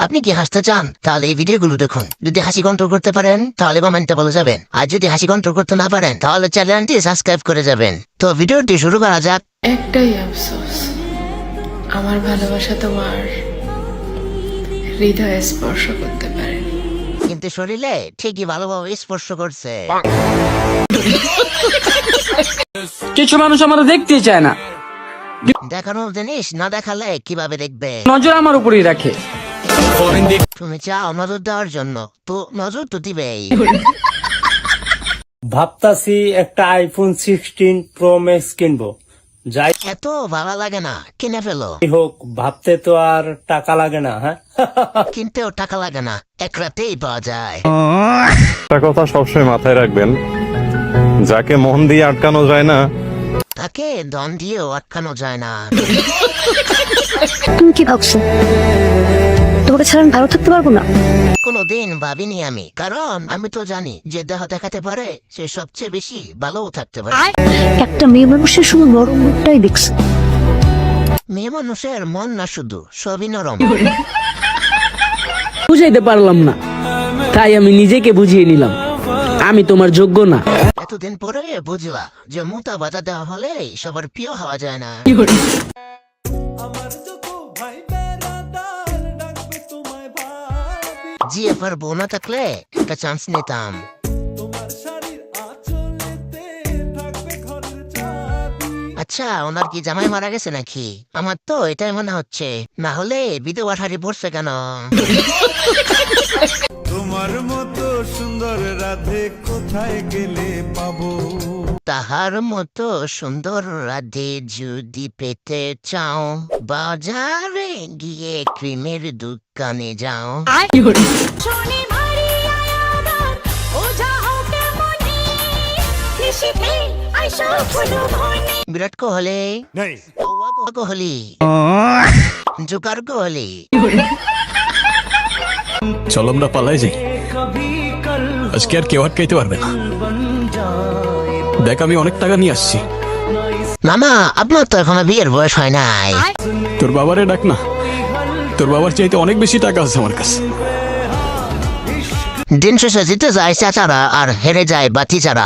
আপনি কি হাসতে চান তাহলে এই ভিডিওগুলো দেখুন। যদি হাসি কন্ট্রোল করতে পারেন তাহলে কমেন্টে বলে যাবেন, আর যদি হাসি কন্ট্রোল করতে না পারেন তাহলে চ্যানেলটি সাবস্ক্রাইব করে যাবেন। তো ভিডিওটি শুরু করা যাক। একটাই আফসোস, আমার ভালোবাসা তোমার হৃদয়ে স্পর্শ করতে পারেনি। কিন্তু শরীরে ঠিকই ভালোভাবে স্পর্শ করছে। কিছু মানুষ আমার দেখতে চায় না, দেখানোর জিনিস না দেখালে কিভাবে দেখবে? নজর আমার উপরেই রাখে। তুমি চাও নজর দেওয়ার জন্য, তো নজর তো দিবেই। ভাবতাছি একটা আইফোন 16 প্রো ম্যাক্স কিনবো। যাই এত ভালো লাগে না, কিনে ফেলো। হোক, ভাবতে তো আর টাকা লাগে না। হ্যাঁ, কিনতেও টাকা লাগে না, এক রাতেই পাওয়া যায়। একটা কথা সবসময় মাথায় রাখবেন, যাকে মন দিয়ে আটকানো যায় না তাকে দম দিয়েও আটকানো যায় না। তুমি কি ভাবছো তোমাকে ছাড়া আমি ভালো থাকতে পারবো না? কোনোদিন ভাবিনি আমি, কারণ আমি তো জানি যে দেহ দেখাতে পারে সে সবচেয়ে বেশি ভালোও থাকতে পারে। একটা মেয়ে মানুষের শুধু নরম মুখটাই দেখছে। মেয়ে মানুষের মন না শুধু, সবই নরম। বুঝাইতে পারলাম না, তাই আমি নিজেকে বুঝিয়ে নিলাম আমি তোমার যোগ্য না। এতদিন পরে বুঝলা যে মোটা বাধা দেওয়া হলে সবার প্রিয় হওয়া যায় না। জিএফআর বউ না থাকলে একটা চান্স নিতাম। আচ্ছা, ওনার কি জামাই মারা গেছে নাকি? আমার তো এটাই মনে হচ্ছে, না হলে বিধবা শাড়ি পরছে কেন? তোমার মতো সুন্দর রাধে কোথায় গেলে পাবো? তাহার মতো সুন্দর রাধে যদি পেতে চাও, বাজারে গিয়ে ক্রিমের দোকানে যাও। বিরাট কোহলি, কোহলি, জোকার কোহলি। চলো আমরা পালাই যাই, আজকে আর কেউ আটকাইতে পারবে না। দেখ, আমি অনেক টাকা নিয়ে আসছি। মামা, আপনার তো এখনো বিয়ের বয়স হয় নাই। তোর বাবারে ডাক না, তোর বাবার চাইতে অনেক বেশি টাকা আছে আমার কাছে। দিন শেষে জিতে যায় চাচারা আর হেরে যায় বাতি চারা।